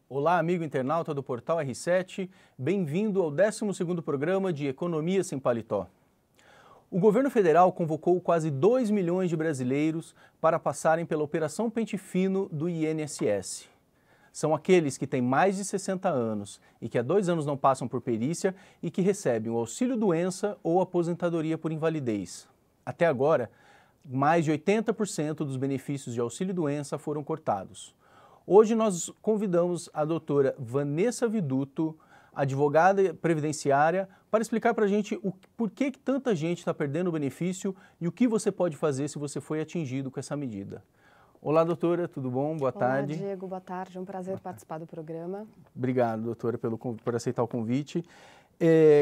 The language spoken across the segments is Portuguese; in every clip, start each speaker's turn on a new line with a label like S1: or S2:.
S1: Olá, amigo internauta do Portal R7, bem-vindo ao 12º programa de Economia Sem Paletó. O governo federal convocou quase 2 milhões de brasileiros para passarem pela Operação Pente Fino do INSS. São aqueles que têm mais de 60 anos e que há 2 anos não passam por perícia e que recebem o auxílio-doença ou aposentadoria por invalidez. Até agora, mais de 80% dos benefícios de auxílio-doença foram cortados. Hoje nós convidamos a doutora Vanessa Viduto, advogada previdenciária, para explicar para a gente por que tanta gente está perdendo o benefício e o que você pode fazer se você foi atingido com essa medida. Olá, doutora, tudo bom? Boa tarde.
S2: Olá, Diego, boa tarde. É um prazer participar do programa.
S1: Obrigado, doutora, por aceitar o convite.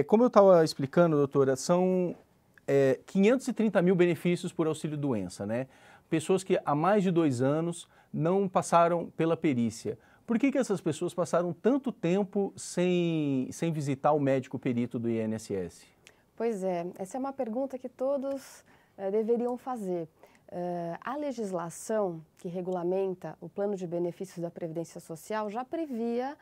S1: Como eu estava explicando, doutora, são 530 mil benefícios por auxílio-doença, né? Pessoas que há mais de 2 anos não passaram pela perícia. Por que essas pessoas passaram tanto tempo sem visitar o médico perito do INSS?
S2: Pois é, essa é uma pergunta que todos deveriam fazer. A legislação que regulamenta o plano de benefícios da Previdência Social já previa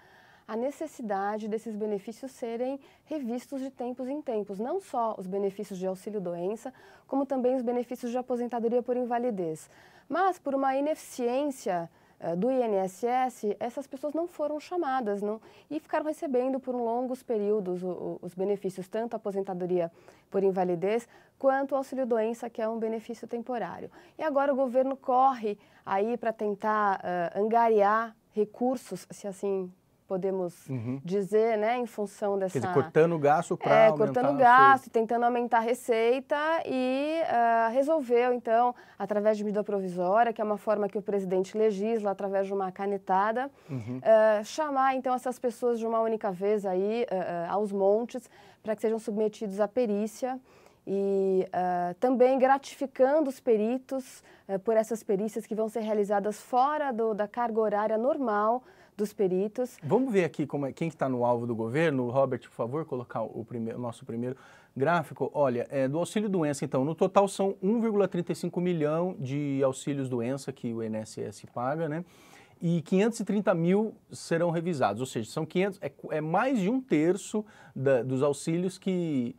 S2: a necessidade desses benefícios serem revistos de tempos em tempos, não só os benefícios de auxílio-doença, como também os benefícios de aposentadoria por invalidez. Mas, por uma ineficiência do INSS, essas pessoas não foram chamadas e ficaram recebendo por longos períodos os benefícios, tanto a aposentadoria por invalidez, quanto o auxílio-doença, que é um benefício temporário. E agora o governo corre aí para tentar angariar recursos, se assim podemos dizer, né, em função dessa...
S1: Quer dizer, cortando o gasto para aumentar...
S2: cortando o gasto, tentando aumentar a receita e resolveu, então, através de medida provisória, que é uma forma que o presidente legisla, através de uma canetada, chamar, então, essas pessoas de uma única vez aí aos montes, para que sejam submetidos à perícia e também gratificando os peritos por essas perícias que vão ser realizadas fora da carga horária normal dos peritos.
S1: Vamos ver aqui quem está no alvo do governo. Robert, por favor, colocar o nosso primeiro gráfico. Olha, do auxílio-doença, então, no total são 1,35 milhão de auxílios-doença que o INSS paga, né? E 530 mil serão revisados, ou seja, são 500, mais de 1/3 dos auxílios que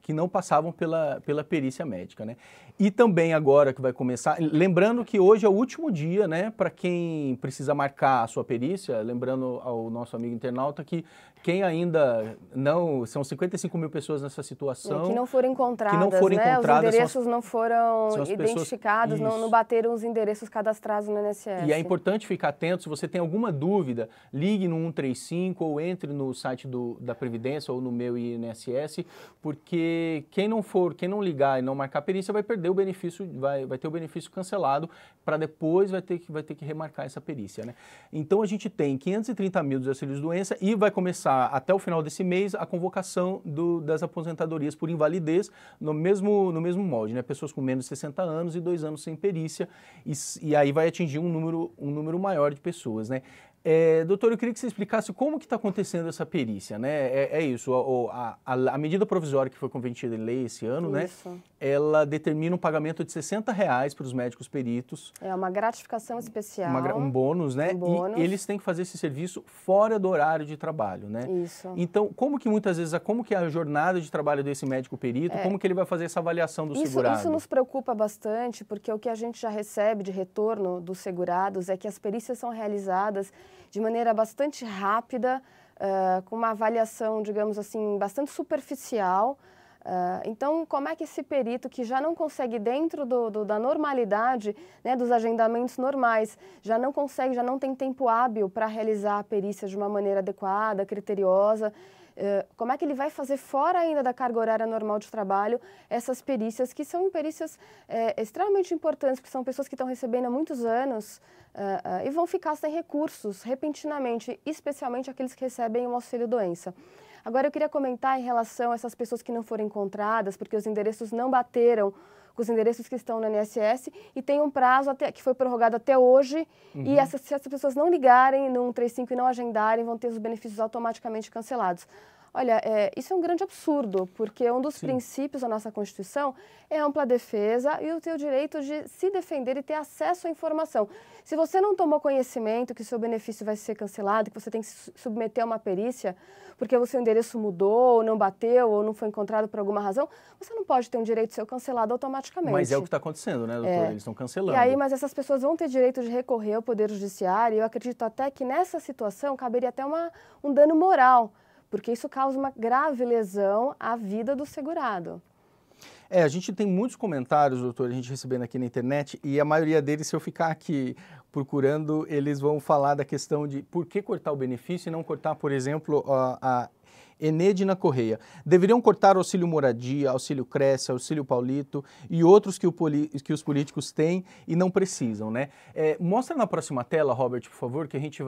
S1: não passavam pela perícia médica, né? E também agora que vai começar, lembrando que hoje é o último dia, né, para quem precisa marcar a sua perícia, lembrando ao nosso amigo internauta que quem ainda não, são 55 mil pessoas nessa situação.
S2: Que não foram encontradas, né? Os endereços não foram identificados, não bateram os endereços cadastrados no INSS.
S1: E é importante ficar atento, se você tem alguma dúvida, ligue no 135 ou entre no site da Previdência ou no meu INSS, porque quem não ligar e não marcar a perícia vai perder o benefício, vai ter o benefício cancelado, para depois vai ter que remarcar essa perícia, né? Então a gente tem 530 mil dos auxílios-doença e vai começar até o final desse mês a convocação das aposentadorias por invalidez no mesmo molde, né? Pessoas com menos de 60 anos e 2 anos sem perícia, e aí vai atingir um número maior de pessoas, né? Doutor, eu queria que você explicasse como que está acontecendo essa perícia, né? Isso, a medida provisória que foi convertida em lei esse ano, né? Ela determina um pagamento de R$60 para os médicos peritos.
S2: É uma gratificação especial.
S1: Um bônus, né? E eles têm que fazer esse serviço fora do horário de trabalho, né?
S2: Isso.
S1: Então, como que é a jornada de trabalho desse médico perito? Como que ele vai fazer essa avaliação do segurado?
S2: Isso nos preocupa bastante, porque o que a gente já recebe de retorno dos segurados é que as perícias são realizadas de maneira bastante rápida, com uma avaliação, digamos assim, bastante superficial. Então, como é que esse perito, que já não consegue, dentro da normalidade, né, dos agendamentos normais, já não tem tempo hábil para realizar a perícia de uma maneira adequada, criteriosa, como é que ele vai fazer, fora ainda da carga horária normal de trabalho, essas perícias, que são perícias extremamente importantes, porque são pessoas que estão recebendo há muitos anos e vão ficar sem recursos repentinamente, especialmente aqueles que recebem o auxílio-doença. Agora, eu queria comentar em relação a essas pessoas que não foram encontradas, porque os endereços não bateram com os endereços que estão no INSS e tem um prazo que foi prorrogado até hoje, e se essas pessoas não ligarem no 135 e não agendarem, vão ter os benefícios automaticamente cancelados. Olha, isso é um grande absurdo, porque um dos princípios da nossa Constituição é a ampla defesa e o teu direito de se defender e ter acesso à informação. Se você não tomou conhecimento que seu benefício vai ser cancelado, que você tem que se submeter a uma perícia, porque o seu endereço mudou, ou não bateu, ou não foi encontrado por alguma razão, você não pode ter um direito seu cancelado automaticamente.
S1: Mas é o que está acontecendo, né, doutor? Eles estão cancelando.
S2: E aí, mas essas pessoas vão ter direito de recorrer ao Poder Judiciário, e eu acredito até que nessa situação caberia até um dano moral, porque isso causa uma grave lesão à vida do segurado.
S1: A gente tem muitos comentários, doutor, a gente recebendo aqui na internet, e a maioria deles, se eu ficar aqui procurando, eles vão falar da questão de por que cortar o benefício e não cortar, por exemplo, a Enedina Correia. Deveriam cortar o auxílio moradia, auxílio Cresce, auxílio Paulito e outros que os políticos têm e não precisam, né? Mostra na próxima tela, Robert, por favor, que a gente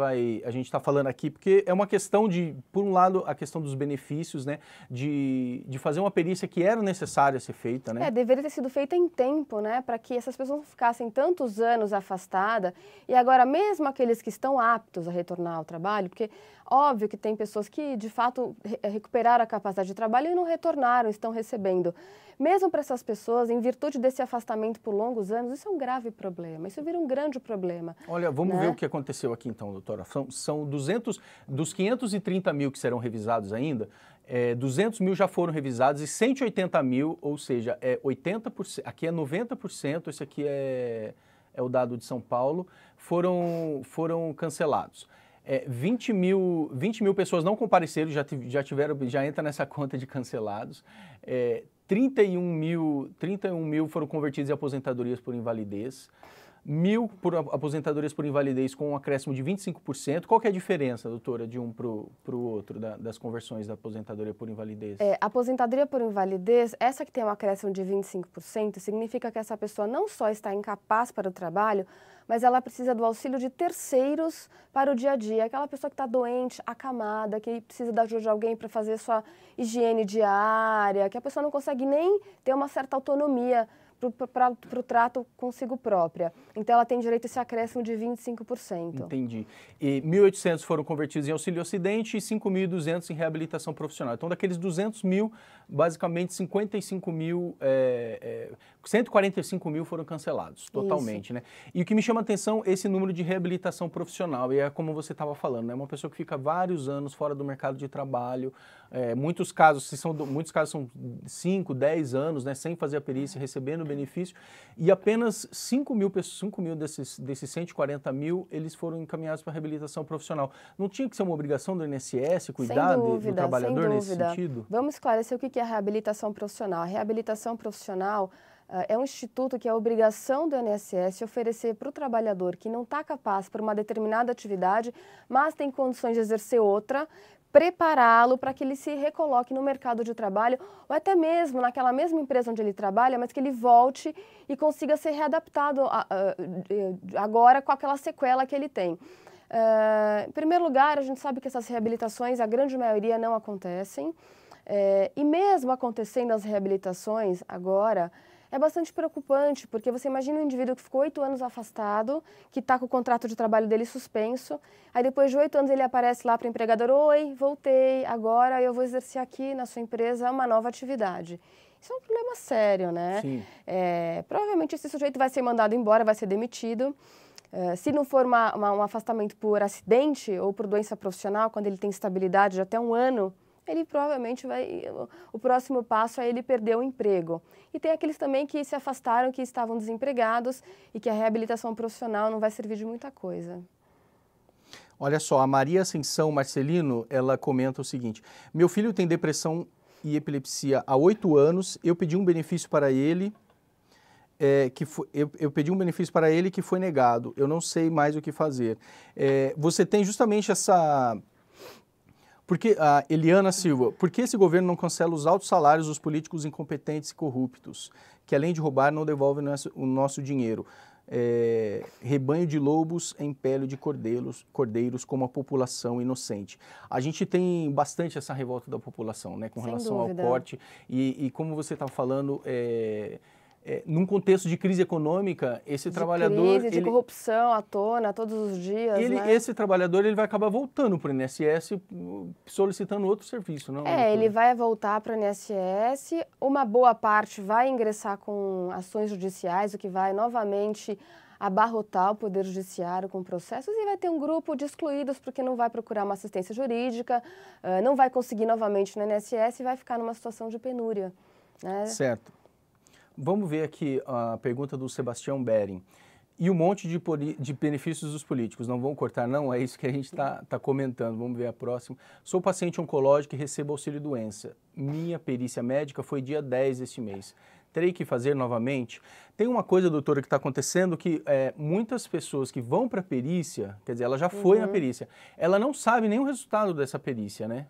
S1: está falando aqui, porque é uma questão de, por um lado, a questão dos benefícios, né? De fazer uma perícia que era necessária ser feita, né?
S2: Deveria ter sido feita em tempo, né? Para que essas pessoas não ficassem tantos anos afastadas e agora mesmo aqueles que estão aptos a retornar ao trabalho, porque óbvio que tem pessoas que, de fato, recuperaram a capacidade de trabalho e não retornaram, estão recebendo. Mesmo para essas pessoas, em virtude desse afastamento por longos anos, isso é um grave problema, isso vira um grande problema.
S1: Olha, vamos ver o que aconteceu aqui então, doutora. São 200, dos 530 mil que serão revisados ainda, 200 mil já foram revisados e 180 mil, ou seja, 80%, aqui é 90%, esse aqui é o dado de São Paulo, foram cancelados. 20 mil pessoas não compareceram, já entra nessa conta de cancelados. 31 mil foram convertidos em aposentadorias por invalidez. 1.000 por aposentadorias por invalidez com um acréscimo de 25%. Qual que é a diferença, doutora, de um para o outro, das conversões da aposentadoria por invalidez?
S2: A aposentadoria por invalidez, essa que tem um acréscimo de 25%, significa que essa pessoa não só está incapaz para o trabalho, mas ela precisa do auxílio de terceiros para o dia a dia. Aquela pessoa que está doente, acamada, que precisa da ajuda de alguém para fazer sua higiene diária, que a pessoa não consegue nem ter uma certa autonomia para o trato consigo própria. Então, ela tem direito a esse acréscimo de 25%.
S1: Entendi. E 1.800 foram convertidos em auxílio acidente e 5.200 em reabilitação profissional. Então, daqueles 200 mil, basicamente 55 mil, 145 mil foram cancelados totalmente, né? E o que me chama a atenção é esse número de reabilitação profissional. E é como você estava falando, né? Uma pessoa que fica vários anos fora do mercado de trabalho, muitos casos são 5, 10 anos, né? Sem fazer a perícia, recebendo benefício, e apenas 5 mil desses 140 mil, eles foram encaminhados para reabilitação profissional. Não tinha que ser uma obrigação do INSS cuidar do trabalhador nesse sentido?
S2: Vamos esclarecer o que é a reabilitação profissional. A reabilitação profissional é um instituto que é a obrigação do INSS oferecer para o trabalhador que não está capaz por uma determinada atividade, mas tem condições de exercer outra, prepará-lo para que ele se recoloque no mercado de trabalho ou até mesmo naquela mesma empresa onde ele trabalha, mas que ele volte e consiga ser readaptado agora com aquela sequela que ele tem. Em primeiro lugar, a gente sabe que essas reabilitações, a grande maioria, não acontecem. E mesmo acontecendo as reabilitações agora, é bastante preocupante, porque você imagina um indivíduo que ficou 8 anos afastado, que está com o contrato de trabalho dele suspenso, aí depois de 8 anos ele aparece lá para o empregador: oi, voltei, agora eu vou exercer aqui na sua empresa uma nova atividade. Isso é um problema sério, né?
S1: Sim.
S2: Provavelmente esse sujeito vai ser mandado embora, vai ser demitido. Se não for um afastamento por acidente ou por doença profissional, quando ele tem estabilidade de até 1 ano, ele provavelmente o próximo passo é ele perder o emprego. E tem aqueles também que se afastaram, que estavam desempregados e que a reabilitação profissional não vai servir de muita coisa.
S1: Olha só, a Maria Ascensão Marcelino, ela comenta o seguinte: meu filho tem depressão e epilepsia há 8 anos, eu pedi um benefício para ele, eu pedi um benefício para ele que foi negado, eu não sei mais o que fazer. Você tem justamente essa... Porque a Eliana Silva, por que esse governo não cancela os altos salários dos políticos incompetentes e corruptos, que além de roubar não devolvem o nosso dinheiro? Rebanho de lobos em pele de cordeiros como a população inocente. A gente tem bastante essa revolta da população, né, com relação ao corte. E como você está falando, num contexto de crise econômica, esse trabalhador...
S2: de corrupção à tona todos os dias, né?
S1: Esse trabalhador ele vai acabar voltando para o INSS solicitando outro serviço, não?
S2: Ele vai voltar para o INSS, uma boa parte vai ingressar com ações judiciais, o que vai novamente abarrotar o Poder Judiciário com processos, e vai ter um grupo de excluídos porque não vai procurar uma assistência jurídica, não vai conseguir novamente no INSS e vai ficar numa situação de penúria, né?
S1: Certo. Vamos ver aqui a pergunta do Sebastião Bering. E um monte de benefícios dos políticos. Não vão cortar, não? É isso que a gente está comentando. Vamos ver a próxima. Sou paciente oncológico e recebo auxílio-doença. Minha perícia médica foi dia 10 deste mês. Terei que fazer novamente? Tem uma coisa, doutora, que está acontecendo que muitas pessoas que vão para a perícia, quer dizer, ela já foi na perícia, ela não sabe nem o resultado dessa perícia, né?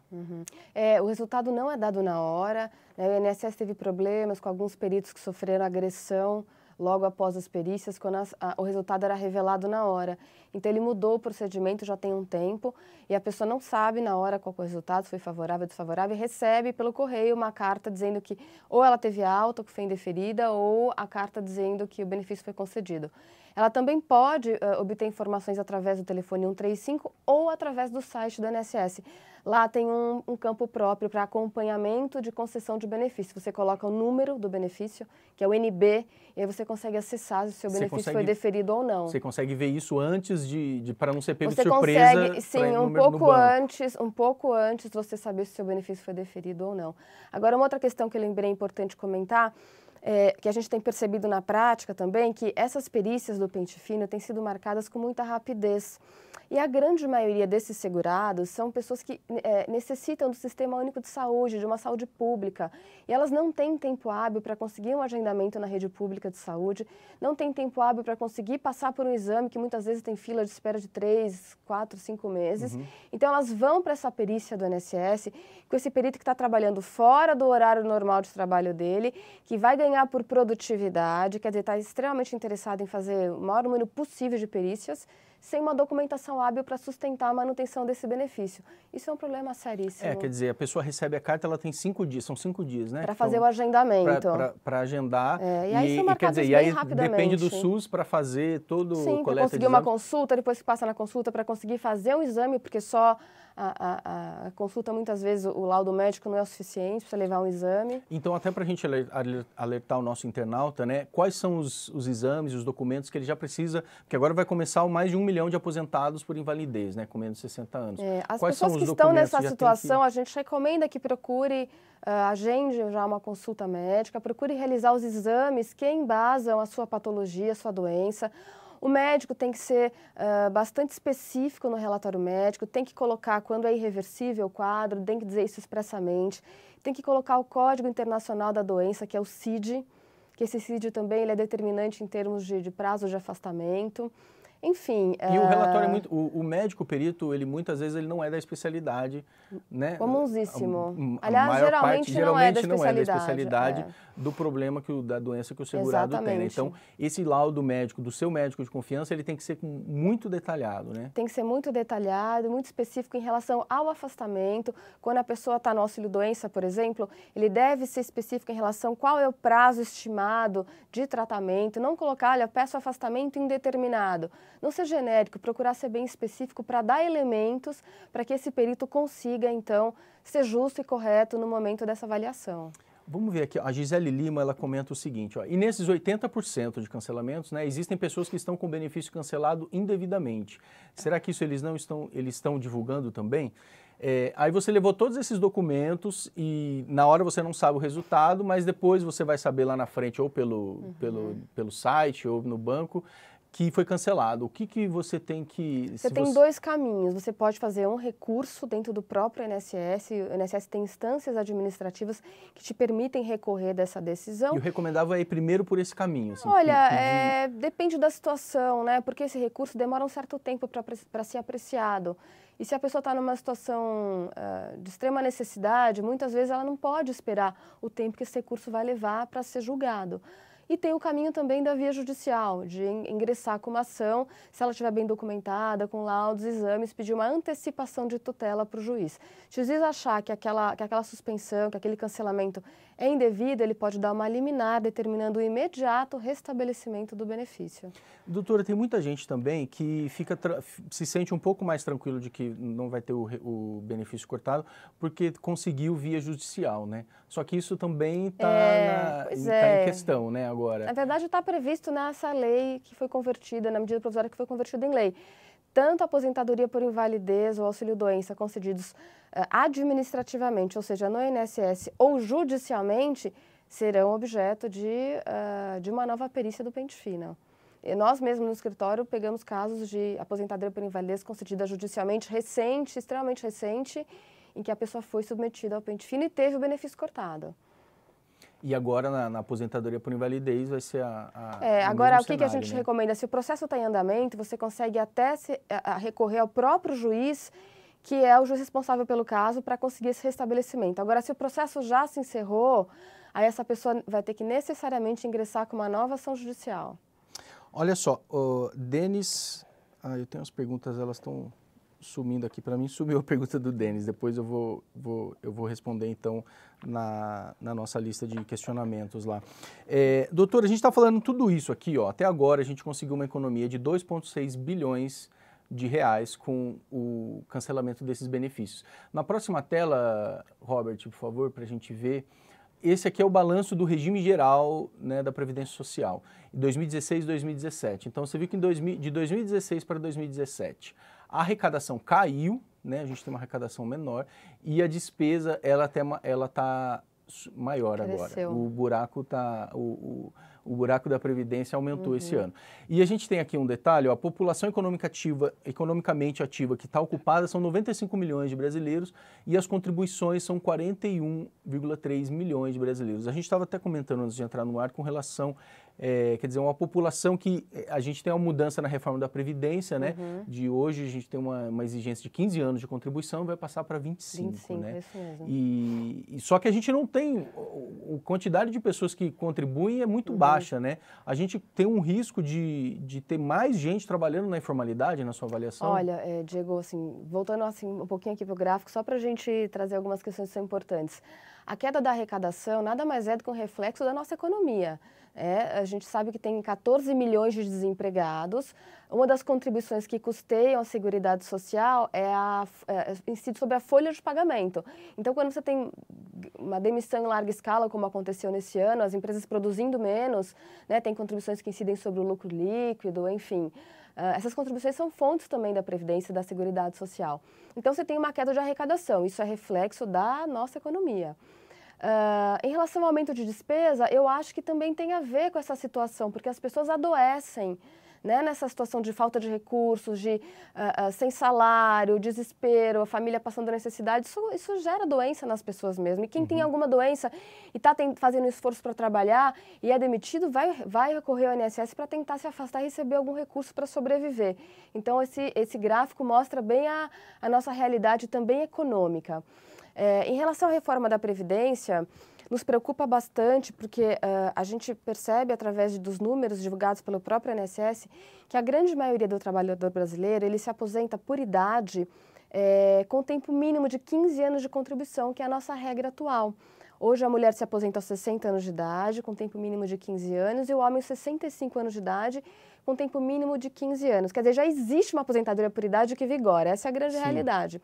S2: O resultado não é dado na hora, né? O INSS teve problemas com alguns peritos que sofreram agressão logo após as perícias, quando o resultado era revelado na hora. Então, ele mudou o procedimento já tem um tempo e a pessoa não sabe na hora qual foi o resultado, se foi favorável ou desfavorável, e recebe pelo correio uma carta dizendo que ou ela teve alta, que foi indeferida, ou a carta dizendo que o benefício foi concedido. Ela também pode obter informações através do telefone 135 ou através do site do INSS. Lá tem um campo próprio para acompanhamento de concessão de benefício. Você coloca o número do benefício, que é o NB, e aí você consegue acessar se o seu benefício foi deferido ou não.
S1: Você consegue ver isso antes para não ser pego
S2: de
S1: surpresa?
S2: Você consegue, sim, um pouco antes você saber se o seu benefício foi deferido ou não. Agora, uma outra questão que eu lembrei importante comentar, que a gente tem percebido na prática também, que essas perícias do pente fino têm sido marcadas com muita rapidez. E a grande maioria desses segurados são pessoas que necessitam do Sistema Único de Saúde, de uma saúde pública. E elas não têm tempo hábil para conseguir um agendamento na rede pública de saúde, não têm tempo hábil para conseguir passar por um exame que muitas vezes tem fila de espera de 3, 4, 5 meses. Então, elas vão para essa perícia do INSS, com esse perito que está trabalhando fora do horário normal de trabalho dele, que vai ganhar por produtividade, quer dizer, está extremamente interessado em fazer o maior número possível de perícias, sem uma documentação hábil para sustentar a manutenção desse benefício. Isso é um problema seríssimo.
S1: Quer dizer, a pessoa recebe a carta, ela tem 5 dias, são 5 dias, né?
S2: Para fazer o agendamento.
S1: Para agendar.
S2: E aí são marcados bem rapidamente.
S1: Depende do SUS para fazer todo o coleta
S2: para conseguir uma consulta, depois que passa na consulta, para conseguir fazer um exame, porque só a consulta, muitas vezes, o laudo médico não é o suficiente para levar um exame.
S1: Então, até para a gente alertar o nosso internauta, né? Quais são os exames, os documentos que ele já precisa, porque agora vai começar mais de 1 milhão de aposentados por invalidez, né? Com menos de 60 anos.
S2: As pessoas que estão nessa situação, a gente recomenda que procure, agende já uma consulta médica, procure realizar os exames que embasam a sua patologia, a sua doença. O médico tem que ser bastante específico no relatório médico, tem que colocar quando é irreversível o quadro, tem que dizer isso expressamente, tem que colocar o Código Internacional da Doença, que é o CID, que esse CID também ele é determinante em termos de prazo de afastamento. Enfim...
S1: E o relatório é muito... O médico perito, ele muitas vezes ele não é da especialidade, né?
S2: Comunsíssimo. Aliás, geralmente não é da especialidade.
S1: Do problema, da doença que o segurado tem, né? Então, esse laudo médico, do seu médico de confiança, ele tem que ser muito detalhado, né?
S2: Tem que ser muito detalhado, muito específico em relação ao afastamento. Quando a pessoa está no auxílio-doença, por exemplo, ele deve ser específico em relação qual é o prazo estimado de tratamento. Não colocar, olha, peço afastamento indeterminado. Não ser genérico, procurar ser bem específico para dar elementos para que esse perito consiga, então, ser justo e correto no momento dessa avaliação.
S1: Vamos ver aqui, a Gisele Lima, ela comenta o seguinte, e nesses 80% de cancelamentos, né, existem pessoas que estão com benefício cancelado indevidamente. Será que isso eles estão divulgando também? Aí você levou todos esses documentos e na hora você não sabe o resultado, mas depois você vai saber lá na frente, ou pelo site, ou no banco, que foi cancelado. O que você tem que...
S2: Você tem dois caminhos. Você pode fazer um recurso dentro do próprio INSS. O INSS tem instâncias administrativas que te permitem recorrer dessa decisão.
S1: E o recomendável é ir primeiro por esse caminho? Assim,
S2: olha, depende da situação, né? Porque esse recurso demora um certo tempo para ser apreciado. E se a pessoa está numa situação de extrema necessidade, muitas vezes ela não pode esperar o tempo que esse recurso vai levar para ser julgado. E tem o caminho também da via judicial, de ingressar com uma ação, se ela estiver bem documentada, com laudos, exames, pedir uma antecipação de tutela para o juiz. Se o juiz achar que aquela suspensão, que aquele cancelamento é indevido, ele pode dar uma liminar determinando o imediato restabelecimento do benefício.
S1: Doutora, tem muita gente também que se sente um pouco mais tranquilo de que não vai ter o benefício cortado porque conseguiu via judicial, né? Só que isso também está em questão, né, agora.
S2: Na verdade, está previsto nessa lei que foi convertida, na medida provisória que foi convertida em lei. Tanto a aposentadoria por invalidez ou auxílio-doença concedidos administrativamente, ou seja, no INSS ou judicialmente, serão objeto de uma nova perícia do pente fino. E nós mesmos no escritório pegamos casos de aposentadoria por invalidez concedida judicialmente recente, extremamente recente, em que a pessoa foi submetida ao pente fino e teve o benefício cortado.
S1: E agora na aposentadoria por invalidez vai ser
S2: agora o que a
S1: cenário,
S2: gente
S1: né?
S2: recomenda? Se o processo está em andamento, você consegue até recorrer ao próprio juiz, que é o juiz responsável pelo caso, para conseguir esse restabelecimento. Agora, se o processo já se encerrou, aí essa pessoa vai ter que necessariamente ingressar com uma nova ação judicial.
S1: Olha só, Denis, eu tenho as perguntas, elas estão sumindo aqui para mim, sumiu a pergunta do Denis, depois eu vou responder então na nossa lista de questionamentos lá. Doutor, a gente está falando tudo isso aqui, ó, até agora a gente conseguiu uma economia de 2,6 bilhões de reais com o cancelamento desses benefícios. Na próxima tela, Robert, por favor, para a gente ver, esse aqui é o balanço do regime geral, né, da Previdência Social, em 2016 e 2017. Então, você viu que de 2016 para 2017, a arrecadação caiu, né, a gente tem uma arrecadação menor, e a despesa ela está maior
S2: Cresceu.
S1: agora. O buraco o buraco da Previdência aumentou esse ano. E a gente tem aqui um detalhe, ó, a população economicamente ativa que está ocupada são 95 milhões de brasileiros e as contribuições são 41,3 milhões de brasileiros. A gente estava até comentando antes de entrar no ar com relação, quer dizer, uma população que a gente tem uma mudança na reforma da Previdência, né? De hoje a gente tem uma exigência de 15 anos de contribuição, vai passar para 25, né?
S2: Isso mesmo.
S1: E só que a gente não tem, a quantidade de pessoas que contribuem é muito baixa, né? A gente tem um risco de ter mais gente trabalhando na informalidade, na sua avaliação?
S2: Olha, Diego, assim, voltando assim, um pouquinho aqui para o gráfico, só para a gente trazer algumas questões que são importantes. A queda da arrecadação nada mais é do que um reflexo da nossa economia. A gente sabe que tem 14 milhões de desempregados. Uma das contribuições que custeiam a Seguridade Social incide sobre a folha de pagamento. Então, quando você tem uma demissão em larga escala, como aconteceu nesse ano, as empresas produzindo menos, né, tem contribuições que incidem sobre o lucro líquido, enfim. Essas contribuições são fontes também da Previdência e da Seguridade Social. Então, você tem uma queda de arrecadação. Isso é reflexo da nossa economia. Em relação ao aumento de despesa, eu acho que também tem a ver com essa situação, porque as pessoas adoecem, né, nessa situação de falta de recursos, sem salário, desespero, a família passando necessidade. Isso gera doença nas pessoas mesmo. E quem tem alguma doença e está fazendo um esforço para trabalhar e é demitido, vai recorrer ao INSS para tentar se afastar e receber algum recurso para sobreviver. Então, esse gráfico mostra bem a nossa realidade também econômica. Em relação à reforma da Previdência, nos preocupa bastante porque a gente percebe, através dos números divulgados pelo próprio INSS, que a grande maioria do trabalhador brasileiro ele se aposenta por idade com tempo mínimo de 15 anos de contribuição, que é a nossa regra atual. Hoje a mulher se aposenta aos 60 anos de idade, com tempo mínimo de 15 anos, e o homem aos 65 anos de idade, com tempo mínimo de 15 anos. Quer dizer, já existe uma aposentadoria por idade que vigora, essa é a grande realidade.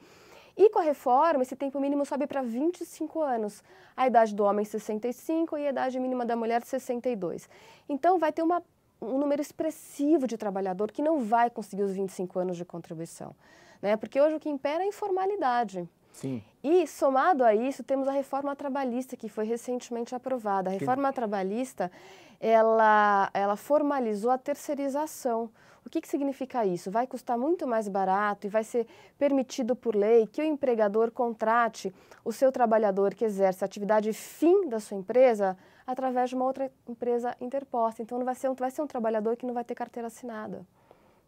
S2: E com a reforma, esse tempo mínimo sobe para 25 anos. A idade do homem 65 e a idade mínima da mulher 62. Então, vai ter um número expressivo de trabalhador que não vai conseguir os 25 anos de contribuição, né? Porque hoje o que impera é a informalidade.
S1: Sim.
S2: E, somado a isso, temos a reforma trabalhista, que foi recentemente aprovada. A reforma trabalhista, ela formalizou a terceirização. O que significa isso? Vai custar muito mais barato e vai ser permitido por lei que o empregador contrate o seu trabalhador que exerce a atividade fim da sua empresa através de uma outra empresa interposta. Então, não vai ser um trabalhador que não vai ter carteira assinada.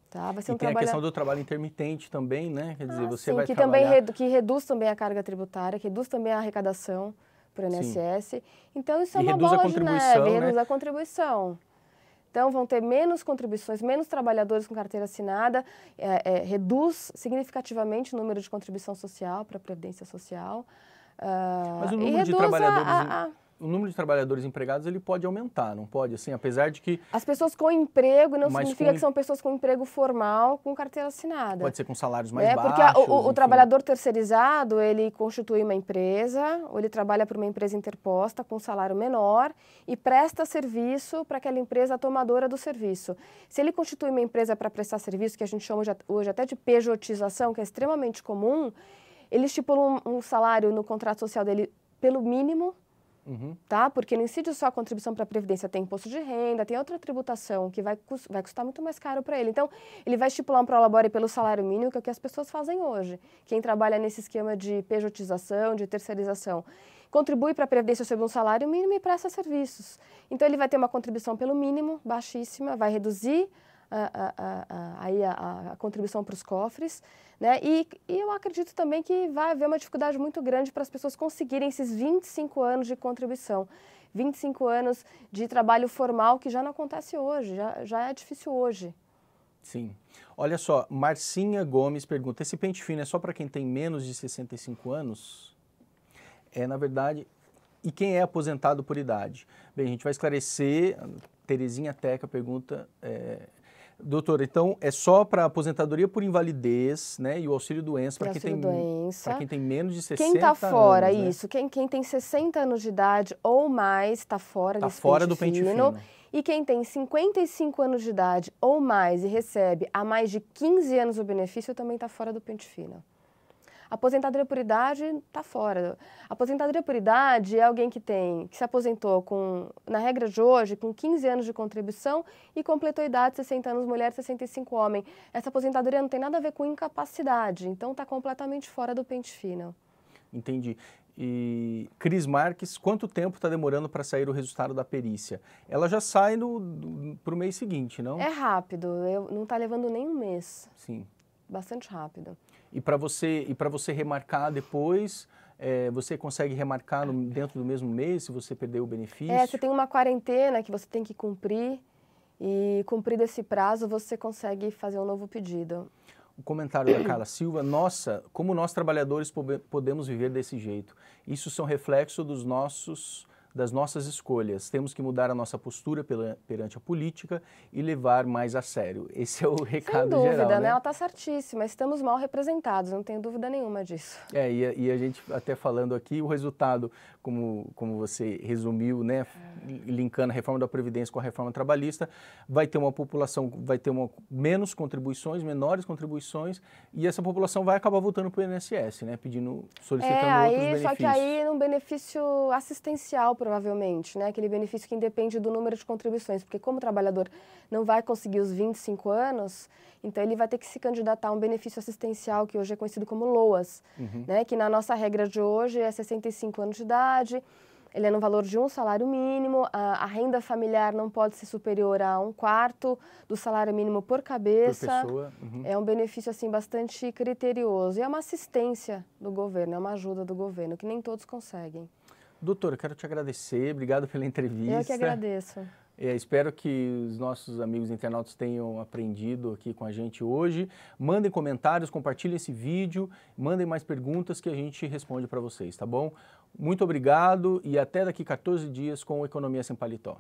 S2: Tá? Vai ser
S1: e tem a questão do trabalho intermitente também, né? Quer dizer, você vai
S2: que
S1: trabalhar...
S2: que reduz também a carga tributária, que reduz também a arrecadação. para o INSS. Então, isso é
S1: E
S2: uma
S1: reduz a
S2: bola de
S1: contribuição,
S2: neve,
S1: né?
S2: reduz a contribuição. Então, vão ter menos contribuições, menos trabalhadores com carteira assinada, reduz significativamente o número de contribuição social para a Previdência Social.
S1: Mas o
S2: E
S1: número de
S2: reduz
S1: trabalhadores, o número de trabalhadores empregados, ele pode aumentar, não pode? Assim, apesar de que
S2: as pessoas com emprego não
S1: Mas
S2: significa
S1: com
S2: que são pessoas com emprego formal com carteira assinada.
S1: pode ser com salários mais
S2: Porque
S1: baixos,
S2: o
S1: enfim.
S2: trabalhador terceirizado, ele constitui uma empresa, ou ele trabalha para uma empresa interposta com um salário menor e presta serviço para aquela empresa tomadora do serviço. Se ele constitui uma empresa para prestar serviço, que a gente chama hoje até de pejotização, que é extremamente comum, ele estipula um salário no contrato social dele pelo mínimo, tá? Porque não incide só a contribuição para a Previdência, tem imposto de renda, tem outra tributação que vai custar muito mais caro para ele. Então, ele vai estipular um prolabore pelo salário mínimo, que é o que as pessoas fazem hoje. Quem trabalha nesse esquema de pejotização, de terceirização, contribui para a Previdência sob um salário mínimo e presta serviços. Então, ele vai ter uma contribuição pelo mínimo, baixíssima, vai reduzir a contribuição para os cofres, né? E eu acredito também que vai haver uma dificuldade muito grande para as pessoas conseguirem esses 25 anos de contribuição. 25 anos de trabalho formal que já não acontece hoje, já é difícil hoje.
S1: Sim. Olha só, Marcinha Gomes pergunta, esse pente fino é só para quem tem menos de 65 anos? Na verdade, e quem é aposentado por idade? Bem, a gente vai esclarecer, Terezinha Teca pergunta... Doutora, então é só para aposentadoria por invalidez, né, e o auxílio-doença para quem tem menos de 60 anos.
S2: Quem está fora,
S1: né?
S2: isso, quem tem 60 anos de idade ou mais está fora desse
S1: do pente fino.
S2: E quem tem 55 anos de idade ou mais e recebe há mais de 15 anos o benefício também está fora do pente fino. Aposentadoria por idade está fora. Aposentadoria por idade é alguém que se aposentou na regra de hoje, com 15 anos de contribuição e completou a idade, 60 anos mulher, 65 homem. Essa aposentadoria não tem nada a ver com incapacidade, então está completamente fora do pente fino. Entendi.
S1: E Cris Marques, quanto tempo está demorando para sair o resultado da perícia? Ela já sai para o mês seguinte, não?
S2: É rápido, não está levando nem um mês.
S1: Sim.
S2: Bastante rápido.
S1: E para você remarcar depois, você consegue remarcar dentro do mesmo mês, se você perdeu o benefício?
S2: Você tem uma quarentena que você tem que cumprir, e cumprido esse prazo, você consegue fazer um novo pedido.
S1: O comentário da Carla Silva, nossa, como nós trabalhadores podemos viver desse jeito? Isso são reflexos das nossas escolhas. Temos que mudar a nossa postura perante a política e levar mais a sério. Esse é o recado geral.
S2: Sem dúvida,
S1: né?
S2: Ela está certíssima. Estamos mal representados, não tenho dúvida nenhuma disso.
S1: E a gente até falando aqui, o resultado, como você resumiu, né, linkando a reforma da Previdência com a reforma trabalhista, vai ter uma população, menos contribuições, menores contribuições, e essa população vai acabar voltando para o INSS, né, solicitando outros benefícios.
S2: Só que aí num benefício assistencial, provavelmente, né, aquele benefício que independe do número de contribuições, porque como o trabalhador não vai conseguir os 25 anos, então ele vai ter que se candidatar a um benefício assistencial, que hoje é conhecido como LOAS, né, que na nossa regra de hoje é 65 anos de idade, ele é no valor de um salário mínimo, a renda familiar não pode ser superior a 1/4 do salário mínimo por cabeça.
S1: Por pessoa.
S2: É um benefício assim, bastante criterioso. E é uma assistência do governo, é uma ajuda do governo, que nem todos conseguem.
S1: Doutora, quero te agradecer, obrigado pela entrevista.
S2: Eu que agradeço.
S1: Espero que os nossos amigos internautas tenham aprendido aqui com a gente hoje. Mandem comentários, compartilhem esse vídeo, mandem mais perguntas que a gente responde para vocês, tá bom? Muito obrigado e até daqui 14 dias com o Economia Sem Paletó.